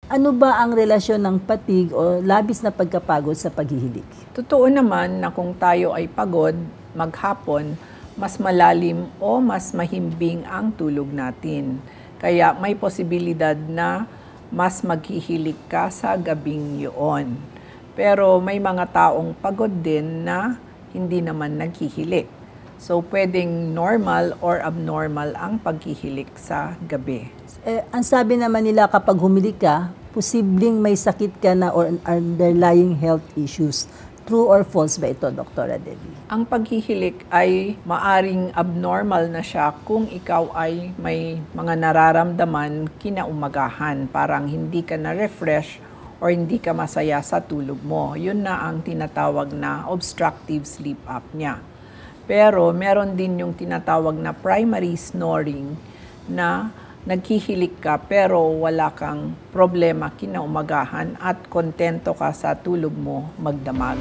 Ano ba ang relasyon ng fatigue o labis na pagkapagod sa paghihilik? Totoo naman na kung tayo ay pagod maghapon, mas malalim o mas mahimbing ang tulog natin. Kaya may posibilidad na mas maghihilik ka sa gabing yun. Pero may mga taong pagod din na hindi naman naghihilik. So, pwedeng normal or abnormal ang paghihilik sa gabi. Ang sabi naman nila kapag humilik ka, posibleng may sakit ka na or underlying health issues. True or false ba ito, Dr. Debbie? Ang paghihilik ay maaring abnormal na siya kung ikaw ay may mga nararamdaman kinaumagahan. Parang hindi ka na-refresh or hindi ka masaya sa tulog mo. Yun na ang tinatawag na obstructive sleep apnea. Pero meron din yung tinatawag na primary snoring na naghihilik ka pero wala kang problema kinaumagahan at kontento ka sa tulog mo magdamag.